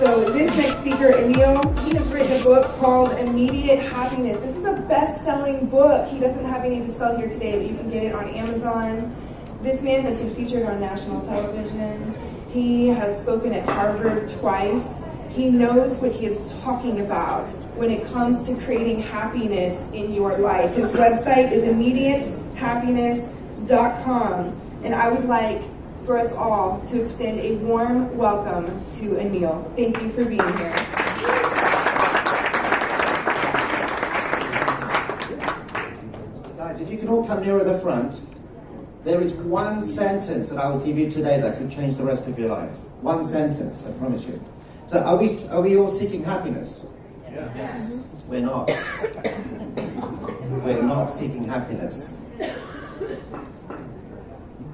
So this next speaker, Anil, he has written a book called Immediate Happiness. This is a best-selling book. He doesn't have any to sell here today, but you can get it on Amazon. This man has been featured on national television. He has spoken at Harvard twice. He knows what he is talking about when it comes to creating happiness in your life. His website is immediatehappiness.com. And I would like for us all to extend a warm welcome to Anil. Thank you for being here. Guys, if you can all come nearer the front, there is one sentence that I will give you today that could change the rest of your life. One sentence, I promise you. So are we all seeking happiness? Yes. We're not. We're not seeking happiness.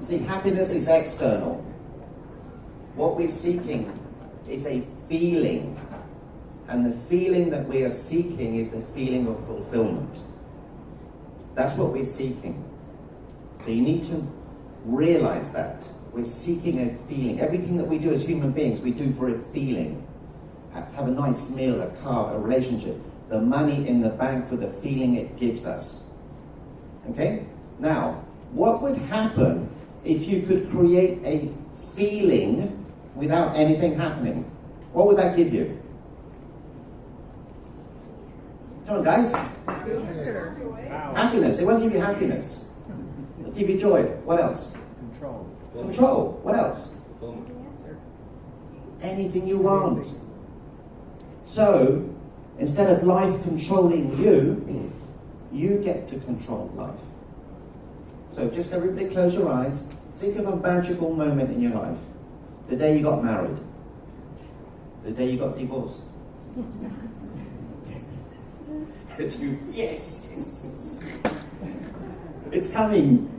See, happiness is external. What we're seeking is a feeling. And the feeling that we are seeking is the feeling of fulfillment. That's what we're seeking. So you need to realize that. We're seeking a feeling. Everything that we do as human beings, we do for a feeling. Have a nice meal, a car, a relationship. The money in the bank for the feeling it gives us. Okay? Now, what would happen if you could create a feeling without anything happening? What would that give you? Come on, guys. Happiness. It won't give you happiness. It'll give you joy. What else? Control. What else? Anything you want. So, instead of life controlling you, you get to control life. So just everybody close your eyes. Think of a magical moment in your life. The day you got married. The day you got divorced. Yes. It's coming.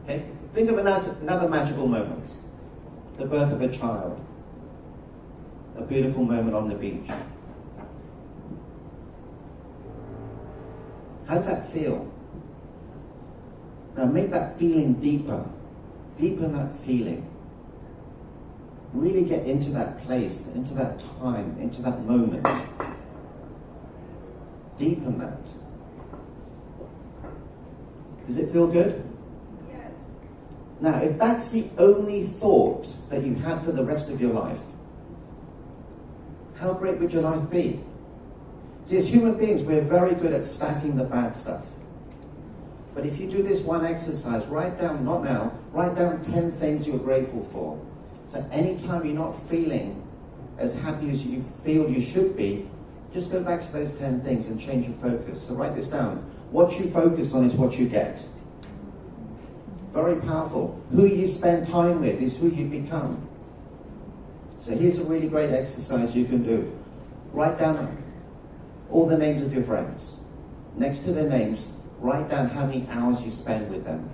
Okay? Think of another magical moment. The birth of a child. A beautiful moment on the beach. How does that feel? Now make that feeling deeper. Deepen that feeling. Really get into that place, into that time, into that moment. Deepen that. Does it feel good? Yes. Now, if that's the only thought that you had for the rest of your life, how great would your life be? See, as human beings, we're very good at stacking the bad stuff. But if you do this one exercise, write down, not now, write down 10 things you're grateful for. So anytime you're not feeling as happy as you feel you should be, just go back to those 10 things and change your focus. So write this down. What you focus on is what you get. Very powerful. Who you spend time with is who you become. So here's a really great exercise you can do. Write down all the names of your friends. Next to their names, write down how many hours you spend with them.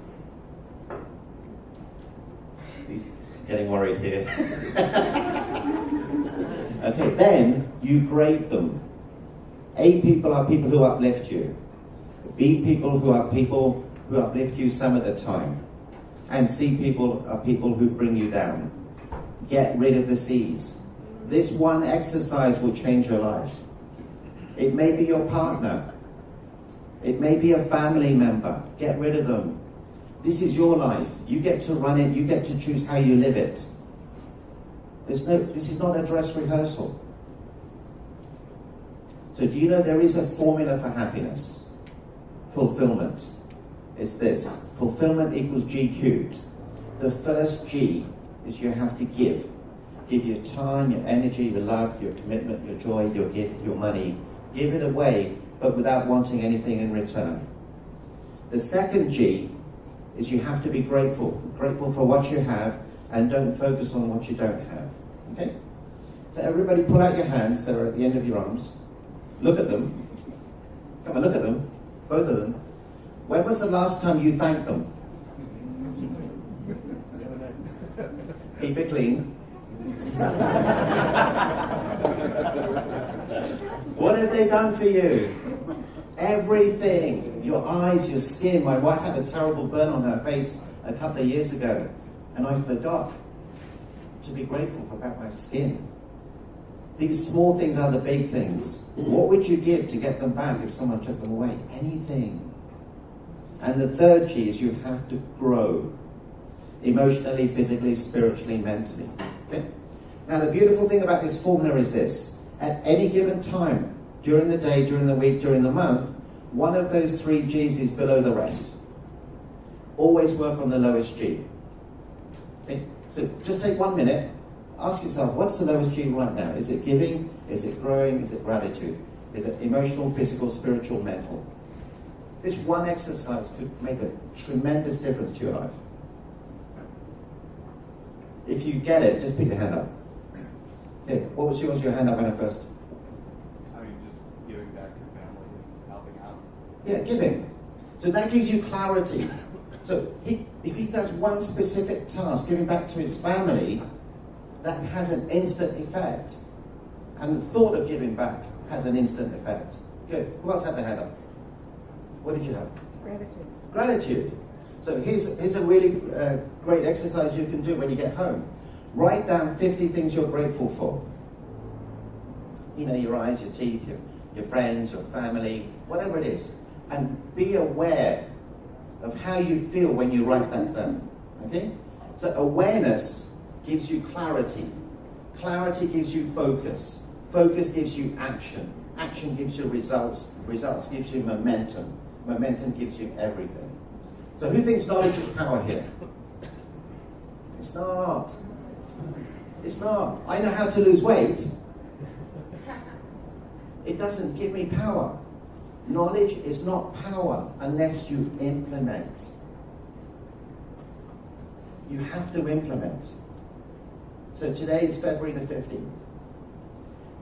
He's getting worried here. Okay, then you grade them. A people are people who uplift you. B people who are people who uplift you some of the time. And C people are people who bring you down. Get rid of the C's. This one exercise will change your life. It may be your partner. It may be a family member. Get rid of them. This is your life. You get to run it. You get to choose how you live it. This is not a dress rehearsal. So do you know there is a formula for happiness? Fulfillment. It's this. Fulfillment equals G cubed. The first G is you have to give. Give your time, your energy, your love, your commitment, your joy, your gift, your money. Give it away, but without wanting anything in return. The second G is you have to be grateful. Grateful for what you have, and don't focus on what you don't have. Okay? So everybody pull out your hands that are at the end of your arms. Look at them. Come on, look at them. Both of them. When was the last time you thanked them? Keep it clean. What have they done for you? Everything. Your eyes, your skin. My wife had a terrible burn on her face a couple of years ago, and I forgot to be grateful for about my skin. These small things are the big things. What would you give to get them back if someone took them away? Anything. And the third G is you have to grow. Emotionally, physically, spiritually, mentally. Okay? Now the beautiful thing about this formula is this. At any given time, during the day, during the week, during the month, one of those 3 G's is below the rest. Always work on the lowest G. Okay? So just take 1 minute, ask yourself, what's the lowest G right now? Is it giving? Is it growing? Is it gratitude? Is it emotional, physical, spiritual, mental? This one exercise could make a tremendous difference to your life. If you get it, just put your hand up. Okay, what was yours? Your hand up when I first. I mean, just giving back to family and helping out. Yeah, giving. So that gives you clarity. So if he does one specific task, giving back to his family, that has an instant effect. And the thought of giving back has an instant effect. Good. Who else had their hand up? What did you have? Gratitude. Gratitude. So here's a really great exercise you can do when you get home. Write down 50 things you're grateful for. You know, your eyes, your teeth, your friends, your family, whatever it is. And be aware of how you feel when you write that down. Okay? So awareness gives you clarity. Clarity gives you focus. Focus gives you action. Action gives you results. Results gives you momentum. Momentum gives you everything. So who thinks knowledge is power here? It's not. It's not. I know how to lose weight. It doesn't give me power. Knowledge is not power unless you implement. You have to implement. So today is February the 15th.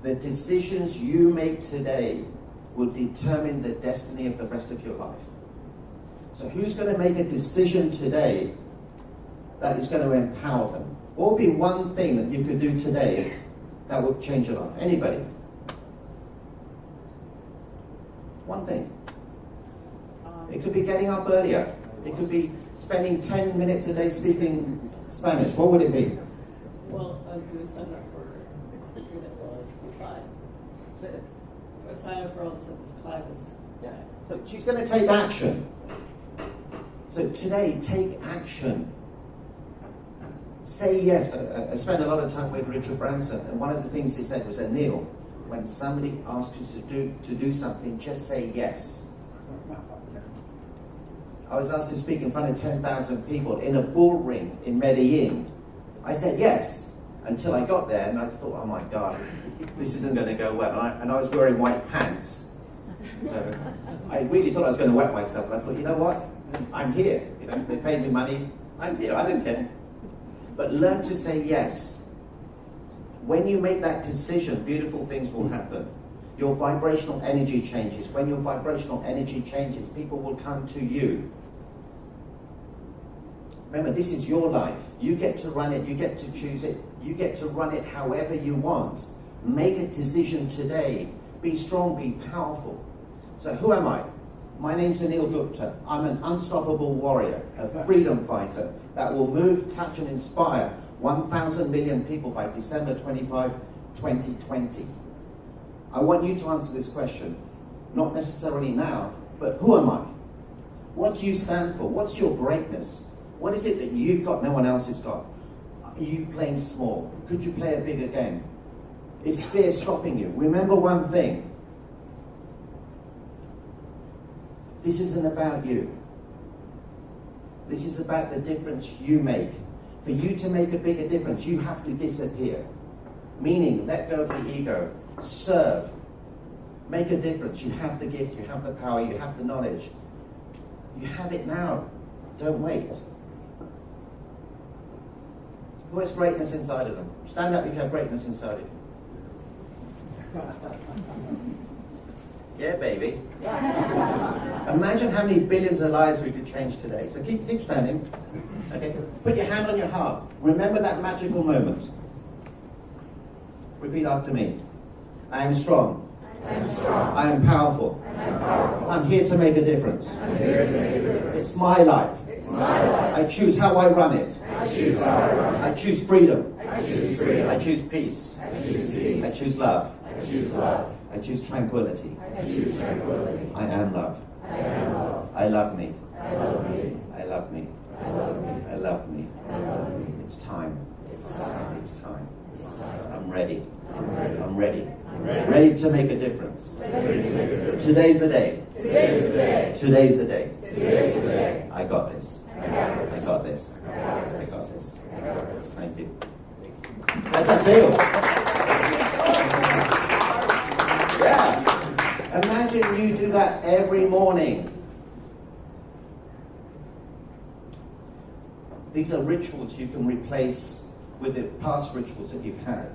The decisions you make today will determine the destiny of the rest of your life. So who's going to make a decision today that is going to empower them? What would be one thing that you could do today that would change your life? Anybody? One thing. It could be getting up earlier. It could be spending 10 minutes a day speaking Spanish. What would it be? Well, I was going to sign up for speaking at the Clyde. I signed up for all this stuff. Clyde was. Yeah. So she's going to take action. So today, take action. Say yes. I spent a lot of time with Richard Branson, and one of the things he said was, Anil, when somebody asks you to do something, just say yes. I was asked to speak in front of 10,000 people in a bull ring in Medellin. I said yes, until I got there, and I thought, oh my God, this isn't going to go well. And I was wearing white pants. So I really thought I was going to wet myself. And I thought, you know what? I'm here. You know, they paid me money. I'm here. I don't care. But learn to say yes. When you make that decision, beautiful things will happen. Your vibrational energy changes. When your vibrational energy changes, people will come to you. Remember, this is your life. You get to run it. You get to choose it. You get to run it however you want. Make a decision today. Be strong. Be powerful. So who am I? My name's Anil Gupta. I'm an unstoppable warrior, a freedom fighter that will move, touch, and inspire 1,000 million people by December 25, 2020. I want you to answer this question, not necessarily now, but who am I? What do you stand for? What's your greatness? What is it that you've got no one else has got? Are you playing small? Could you play a bigger game? Is fear stopping you? Remember one thing. This isn't about you. This is about the difference you make. For you to make a bigger difference, you have to disappear. Meaning, let go of the ego. Serve. Make a difference. You have the gift, you have the power, you have the knowledge. You have it now. Don't wait. Who has greatness inside of them? Stand up if you have greatness inside of you. Yeah, baby. Imagine how many billions of lives we could change today. So keep standing. Okay. Put your hand on your heart. Remember that magical moment. Repeat after me. I am strong. I am strong. I am powerful. I am powerful. I'm here to make a difference. I'm here to make a difference. It's my life. It's my life. I choose how I run it. I I choose power. I choose freedom. I choose freedom. I choose peace. I choose peace. I choose love. I choose love. I choose tranquility. I choose tranquility. I am love. I am love. I love me. I love me. I love me. I love me. I love me. I love me. It's time. It's time. It's time. It's time. I'm ready. I'm ready. I'm ready. I'm ready. Ready to make a difference. Ready to make a difference. Today's the day. Today's the day. Today's the day. Today's the day. I got this. I got this. I got this. I got I this. got this. I got this. Thank you. That's a feel. Yeah. Imagine you do that every morning. These are rituals you can replace with the past rituals that you've had.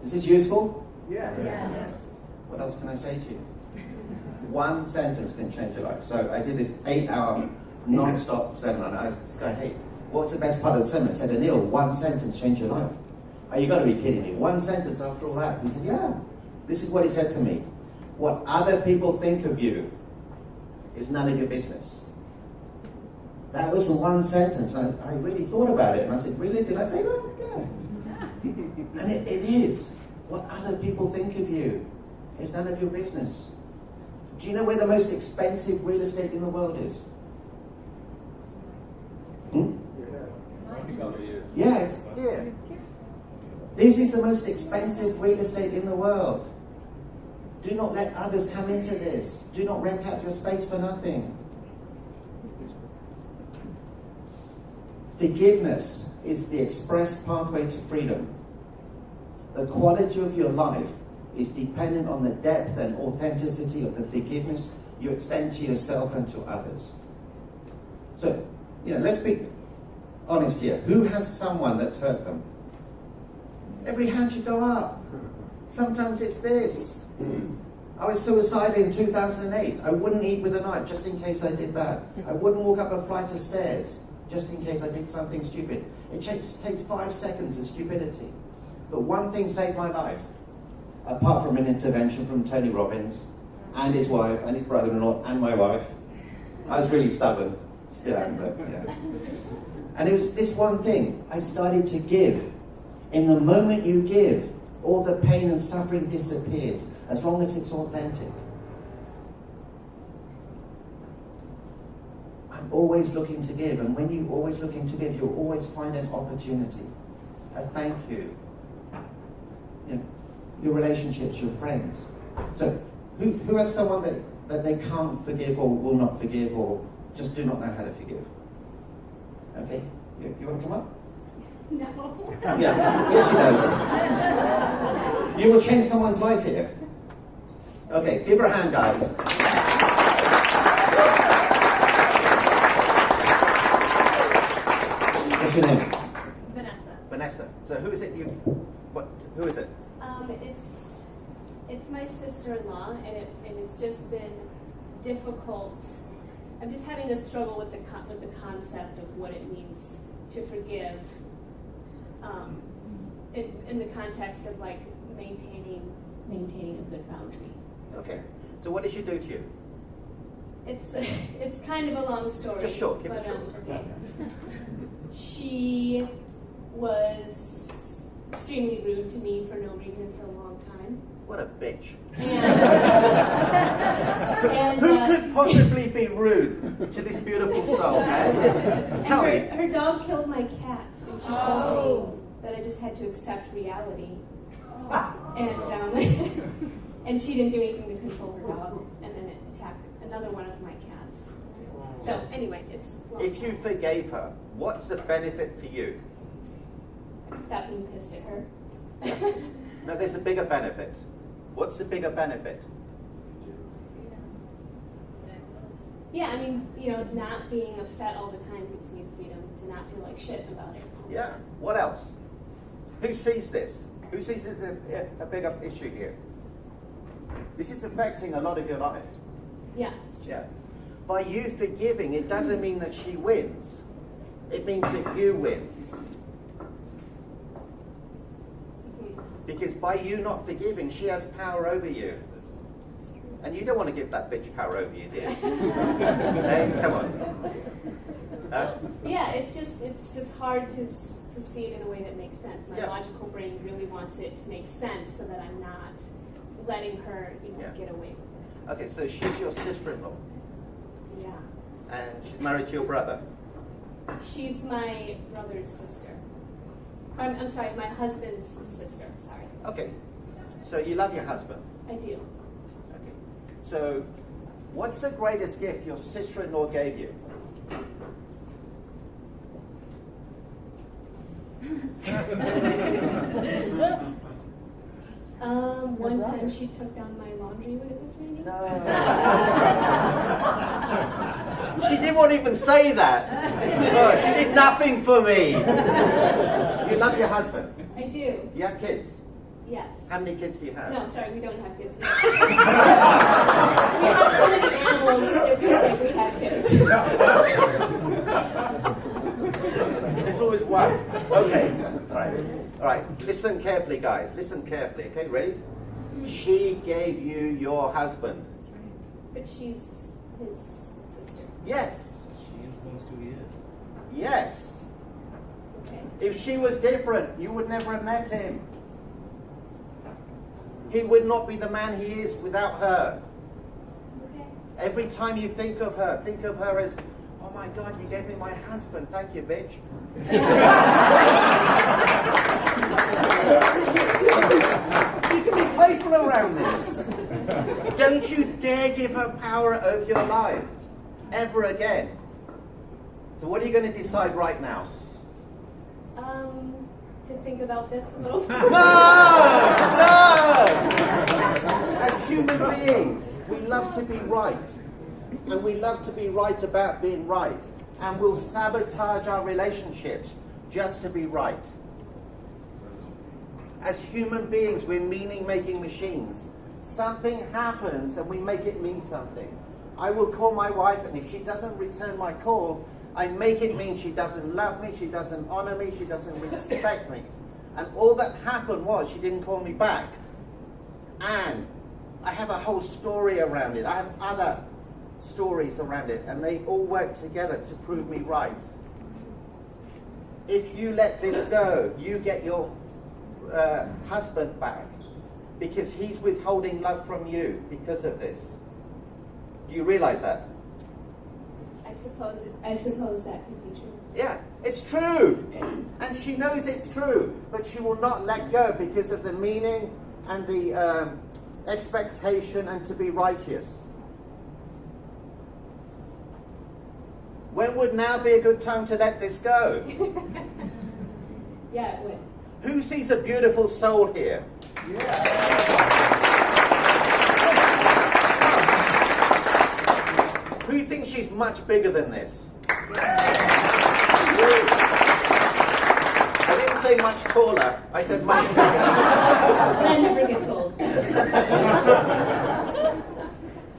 Is this useful? Yeah. What else can I say to you? One sentence can change your life. So I did this 8-hour non-stop seminar, and I asked this guy, hey, what's the best part of the seminar? I said, Anil, one sentence changed your life. Oh, you got to be kidding me. One sentence after all that? He said, yeah. This is what he said to me. What other people think of you is none of your business. That was the one sentence. I really thought about it, and I said, really? Did I say that? Yeah. And it is. What other people think of you is none of your business. Do you know where the most expensive real estate in the world is? Yeah, it's here. This is the most expensive real estate in the world. Do not let others come into this. Do not rent out your space for nothing. Forgiveness is the express pathway to freedom. The quality of your life is dependent on the depth and authenticity of the forgiveness you extend to yourself and to others. So, let's be honest here. Who has someone that's hurt them? Every hand should go up. Sometimes it's this. I was suicidal in 2008. I wouldn't eat with a knife just in case I did that. I wouldn't walk up a flight of stairs just in case I did something stupid. It takes 5 seconds of stupidity. But one thing saved my life, apart from an intervention from Tony Robbins and his wife and his brother-in-law and my wife. I was really stubborn. Still am, but yeah. And it was this one thing. I started to give. In the moment you give, all the pain and suffering disappears, as long as it's authentic. I'm always looking to give, and when you're always looking to give, you'll always find an opportunity. A thank you. Your relationships, your friends. So, who has someone that they can't forgive or will not forgive or just do not know how to forgive? Okay, you want to come up? No. Yeah, yes she does. You will change someone's life here. Okay, give her a hand, guys. What's your name? Vanessa. Vanessa. So who is it who is it? It's my sister-in-law, and it's just been difficult. I'm just having a struggle with the concept of what it means to forgive, in the context of like maintaining a good boundary. Okay. So what did she do to you? It's kind of a long story. Just short. Keep it but, short. Okay. She was extremely rude to me for no reason for a long time. What a bitch. And Who could possibly be rude to this beautiful soul, man? Tell me. her dog killed my cat, and she told me that I just had to accept reality. And and she didn't do anything to control her dog, and then it attacked another one of my cats. So anyway, it's long If you forgave her, what's the benefit for you? Stop being pissed at her. No, there's a bigger benefit. What's the bigger benefit? Yeah, I mean, not being upset all the time gives me the freedom to not feel like shit about it. Yeah. What else? Who sees this? Who sees it a bigger issue here? This is affecting a lot of your life. Yeah, it's true. Yeah. By you forgiving, it doesn't mean that she wins. It means that you win. Because by you not forgiving, she has power over you. And you don't want to give that bitch power over you, do you? Hey, come on. Yeah, it's just hard to see it in a way that makes sense. My logical brain really wants it to make sense so that I'm not letting her, get away with it. Okay, so she's your sister-in-law, Yeah. and she's married to your brother. She's my brother's sister. I'm sorry, my husband's sister. Sorry. Okay, so you love your husband. I do. Okay, so what's the greatest gift your sister-in-law gave you? One time she took down my laundry when it was raining. No. She didn't even say that. No, she did nothing for me. You love your husband. I do. You have kids. Yes. How many kids do you have? No, sorry, we don't have kids. We have so many animals, it feels like we have kids. There's always one. Okay. All right. Listen carefully, guys. Listen carefully. Okay, ready? She gave you your husband. That's right. But she's his sister. Yes. She influenced who he is. Yes. Okay. If she was different, you would never have met him. He would not be the man he is without her. Okay. Every time you think of her as, oh my God, you gave me my husband. Thank you, bitch. You can be playful around this. Don't you dare give her power over your life. Ever again. So what are you going to decide right now? To think about this a little. No! As human beings, we love to be right. And we love to be right about being right. And we'll sabotage our relationships just to be right. As human beings, we're meaning-making machines. Something happens and we make it mean something. I will call my wife, and if she doesn't return my call, I make it mean she doesn't love me, she doesn't honor me, she doesn't respect me. And all that happened was she didn't call me back. And I have a whole story around it. I have other stories around it, and they all work together to prove me right. If you let this go, you get your husband back, because he's withholding love from you because of this. Do you realize that? I suppose that could be true. Yeah, it's true. And she knows it's true, but she will not let go because of the meaning and the expectation and to be righteous. When would now be a good time to let this go? Yeah, it would. Who sees a beautiful soul here? Who thinks she's much bigger than this? I didn't say much taller, I said much bigger. That never gets old.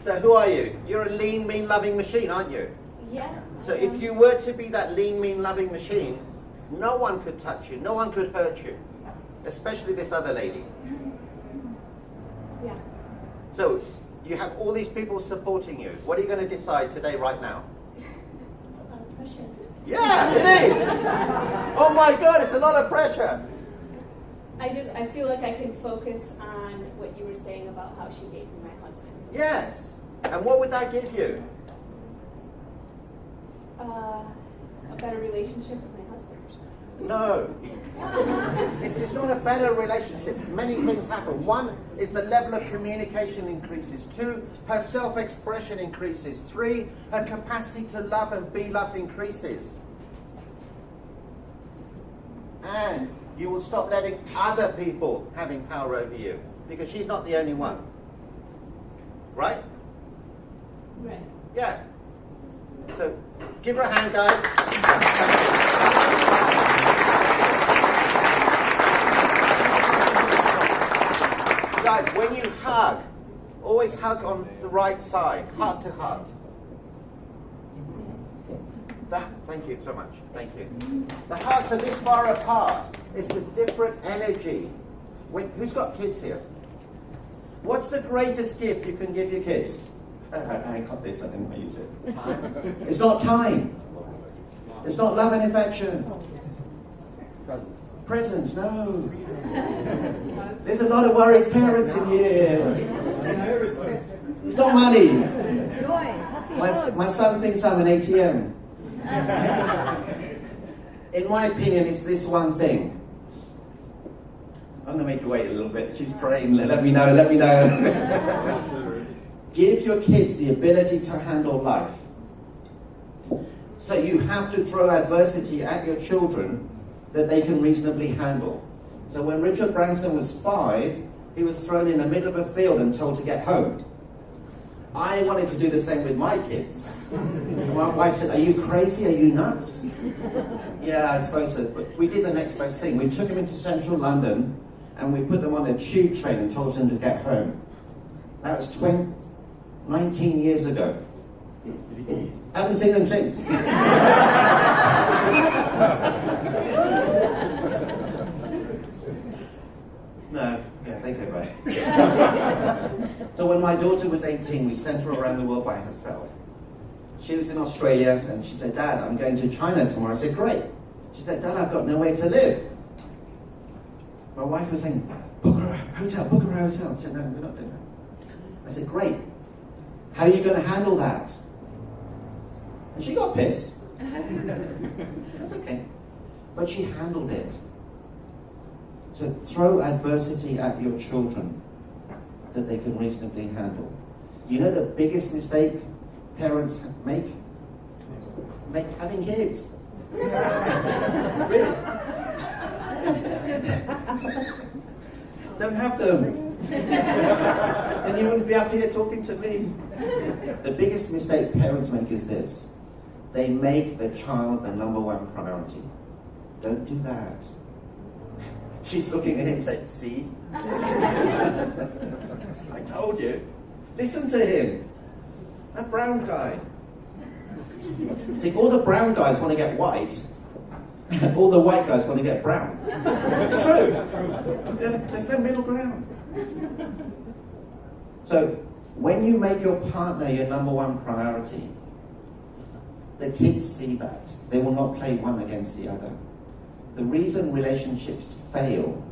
So who are you? You're a lean, mean, loving machine, aren't you? Yeah. So if you were to be that lean, mean, loving machine, no one could touch you, no one could hurt you, especially this other lady. Yeah. So you have all these people supporting you. What are you going to decide today, right now? A lot of pressure. Yeah, it is. Oh my God, it's a lot of pressure. I feel like I can focus on what you were saying about how she gave me my husband. Yes. And what would that give you? A better relationship with my husband. No. It's not a better relationship. Many things happen. One is the level of communication increases. 2, her self-expression increases. 3, her capacity to love and be loved increases. And you will stop letting other people having power over you, because she's not the only one. Right? Right. Yeah. So give her a hand, guys. Guys, when you hug, always hug on the right side, heart to heart. Thank you so much. Thank you. The hearts are this far apart. It's a different energy. Who's got kids here? What's the greatest gift you can give your kids? I got this, I didn't use it. It's not time. It's not love and affection. Presents, no. There's a lot of worried parents in here. It's not money. My son thinks I'm an ATM. In my opinion, it's this one thing. I'm going to make you wait a little bit. She's praying. Let me know. Give your kids the ability to handle life. So you have to throw adversity at your children that they can reasonably handle. So when Richard Branson was 5, he was thrown in the middle of a field and told to get home. I wanted to do the same with my kids. My wife said, "Are you crazy? Are you nuts?" Yeah, I suppose so. But we did the next best thing. We took them into central London and we put them on a tube train and told them to get home. That was 19 years ago. Haven't seen them since. No, yeah, they came back. So when my daughter was 18, we sent her around the world by herself. She was in Australia and she said, "Dad, I'm going to China tomorrow." I said, "Great." She said, "Dad, I've got nowhere to live." My wife was saying, book her a hotel. I said, "No, we're not doing that." I said, "Great. How are you going to handle that?" And she got pissed. That's okay. But she handled it. So throw adversity at your children that they can reasonably handle. You know the biggest mistake parents make having kids. Really? Don't have them. And you wouldn't be up here talking to me. The biggest mistake parents make is this. They make the child the #1 priority. Don't do that. She's looking at him saying, "See? I told you. Listen to him. That brown guy." See, all the brown guys want to get white. All the white guys want to get brown. It's true. Yeah, there's no middle ground. So, when you make your partner your #1 priority, the kids see that. They will not play one against the other. The reason relationships fail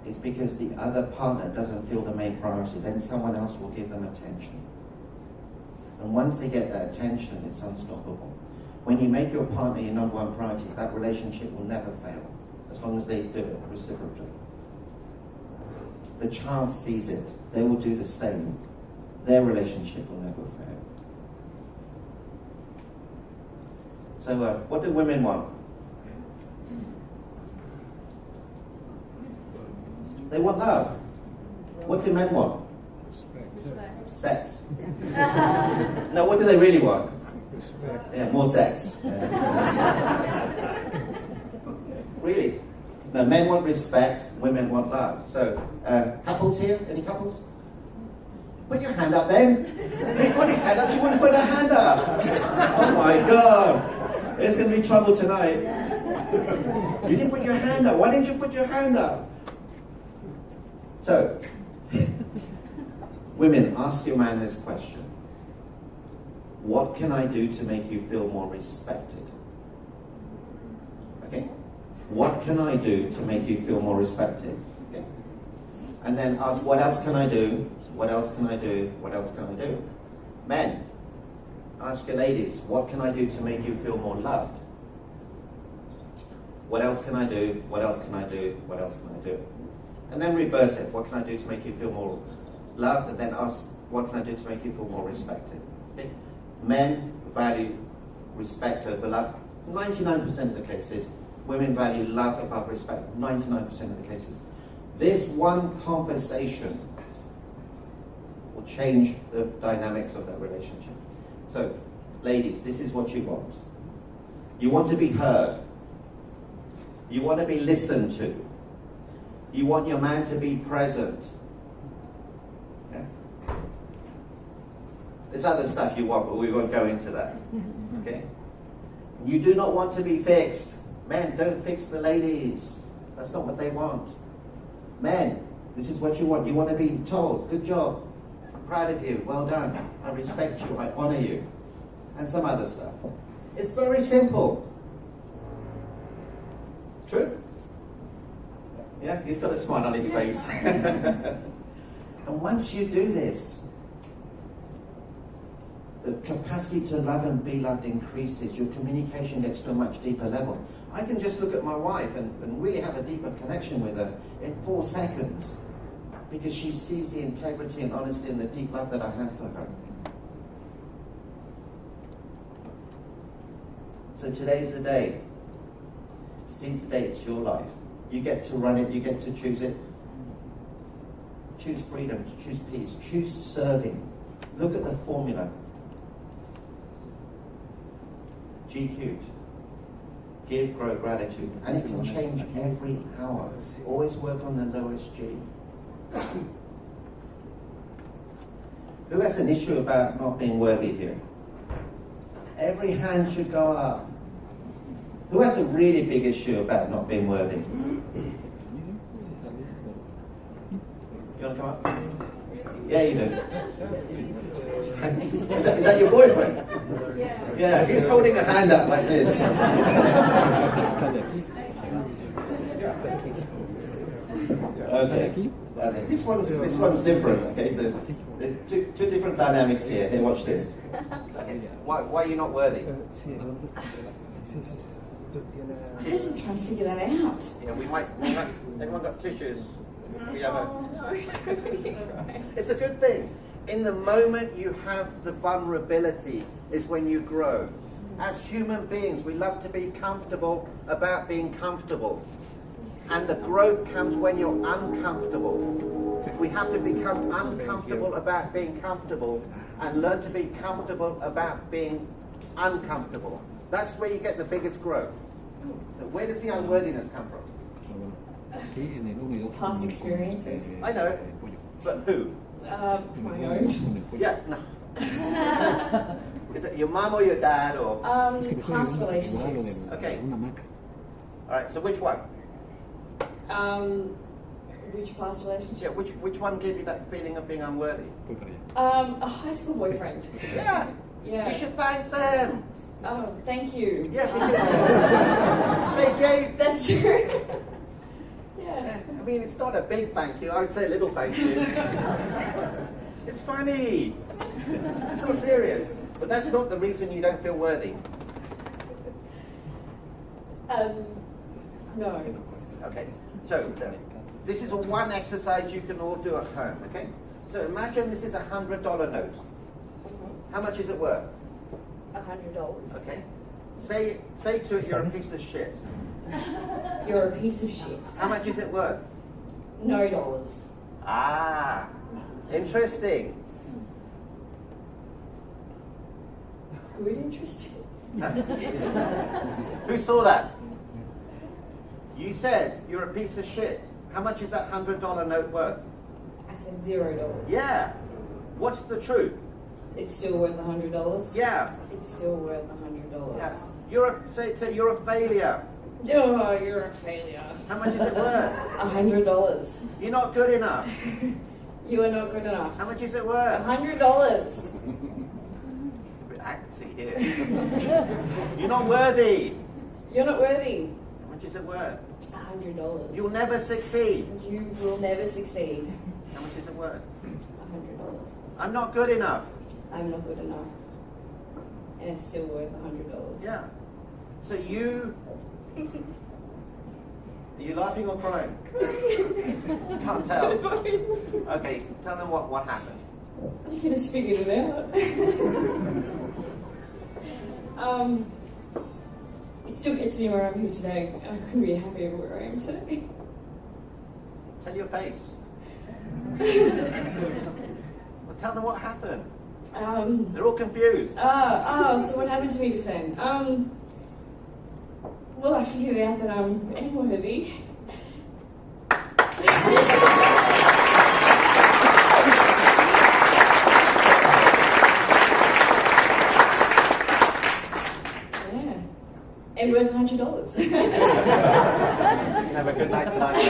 is because the other partner doesn't feel the main priority. Then someone else will give them attention. And once they get that attention, it's unstoppable. When you make your partner your #1 priority, that relationship will never fail, as long as they do it reciprocally. The child sees it. They will do the same. Their relationship will never fail. So what do women want? They want love. What do men want? Sex. No, what do they really want? Yeah, more sex. Yeah. Really? No, men want respect, women want love. So, couples here? Any couples? Put your hand up then. He put his hand up, she wouldn't put her hand up. Oh my God. There's going to be trouble tonight. You didn't put your hand up. Why didn't you put your hand up? So, women, ask your man this question. What can I do to make you feel more respected? Okay? What can I do to make you feel more respected? Okay? And then ask, what else can I do? What else can I do? What else can I do? Men, ask your ladies, what can I do to make you feel more loved? What else can I do? What else can I do? What else can I do? And then reverse it. What can I do to make you feel more loved? And then ask, what can I do to make you feel more respected? Okay? Men value respect over love. 99% of the cases. Women value love above respect. 99% of the cases. This one conversation will change the dynamics of that relationship. So, ladies, this is what you want. You want to be heard. You want to be listened to. You want your man to be present. Okay? There's other stuff you want, but we won't go into that. Okay? You do not want to be fixed. Men, don't fix the ladies. That's not what they want. Men, This is what you want. You want to be told, good job, I'm proud of you, well done, I respect you, I honor you, and some other stuff. It's very simple. True? Yeah, he's got a smile on his face. And once you do this, the capacity to love and be loved increases. Your communication gets to a much deeper level. I can just look at my wife and really have a deeper connection with her in 4 seconds because she sees the integrity and honesty and the deep love that I have for her. So today's the day. Seize the day, it's your life. You get to run it, you get to choose it. Choose freedom, choose peace, choose serving. Look at the formula. G cubed. Give, grow, gratitude. And it can change every hour. Always work on the lowest G. Who has an issue about not being worthy here? Every hand should go up. Who has a really big issue about not being worthy? You want to come up? Yeah, you do. Is that your boyfriend? Yeah. Yeah, he's holding a hand up like this. Okay. This one's different. Okay, so two different dynamics here. Here, watch this. Okay. Why are you not worthy? I guess I'm trying to figure that out. Yeah, we might. Anyone got tissues? We have a. Oh, no, it's going to cry. It's a good thing. In the moment you have the vulnerability is when you grow. As human beings, we love to be comfortable about being comfortable. And the growth comes when you're uncomfortable. We have to become uncomfortable about being comfortable and learn to be comfortable about being uncomfortable. That's where you get the biggest growth. So where does the unworthiness come from? Past experiences. I know, but who? My own. Yeah, no. Is it your mum or your dad or? Past relationships. Okay. All right. So which one? Which past relationship? Yeah. Which one gave you that feeling of being unworthy? A high school boyfriend. Yeah. Yeah. You should thank them. Oh, thank you. Yeah. Because they gave. That's true. Yeah. I mean, it's not a big thank you. I would say a little thank you. It's funny. It's not serious. But that's not the reason you don't feel worthy. No. Okay. So this is a one exercise you can all do at home. Okay. So imagine this is $100 note. How much is it worth? $100. Okay. Say to it, you're a piece of shit. You're a piece of shit. How much is it worth? No dollars. Ah, interesting. Good, interesting. Who saw that? You said you're a piece of shit. How much is that $100 note worth? I said $0. Yeah. What's the truth? It's still worth $100. Yeah. It's still worth $100. Yeah. Say you're a failure. Oh, you're a failure. How much is it worth? $100. You're not good enough. You are not good enough. How much is it worth? $100. A bit acty here. You're not worthy. You're not worthy. How much is it worth? $100. You'll never succeed. You will never succeed. How much is it worth? $100. I'm not good enough. I'm not good enough. And it's still worth $100. Yeah. So you... Are you laughing or crying? Can't tell. Okay, tell them what happened. You just figured it out. It still gets me where I'm here today. I couldn't be happier where I am today. Tell your face. Well, tell them what happened. They're all confused. So what happened to me just then? Well, I figured out that I'm unworthy. Yeah. And worth $100. You can have a good night tonight.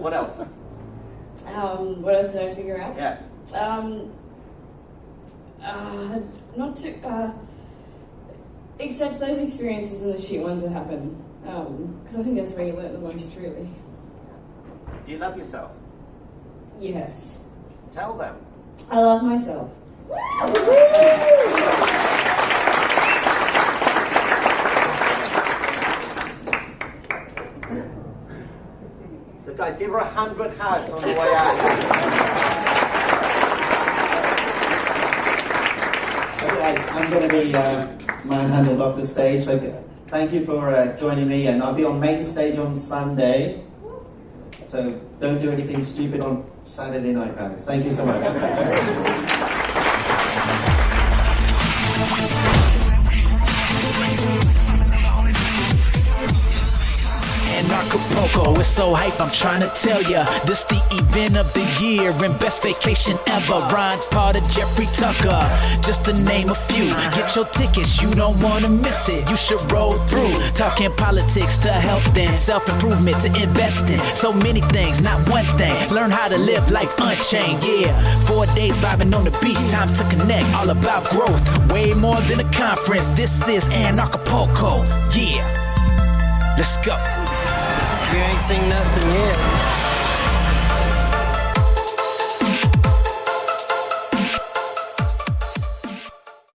What else? What else did I figure out? Yeah. Not to, except those experiences and the shit ones that happen. Because I think that's where you learn the most, really. Do you love yourself? Yes. Tell them. I love myself. So guys, give her 100 hugs on the way out. Okay, I'm going to be manhandled off the stage. So thank you for joining me, and I'll be on main stage on Sunday. So don't do anything stupid on Saturday night, guys. Thank you so much. Anarchapulco, it's so hype, I'm trying to tell ya. This the event of the year and best vacation ever. Ron Potter, Jeffrey Tucker, just to name a few. Get your tickets, you don't wanna miss it. You should roll through. Talking politics to health and self-improvement to investing. So many things, not one thing. Learn how to live life unchained, yeah. 4 days vibing on the beach, time to connect. All about growth, way more than a conference. This is Anarchapulco, yeah. Let's go. You ain't seen nothing yet.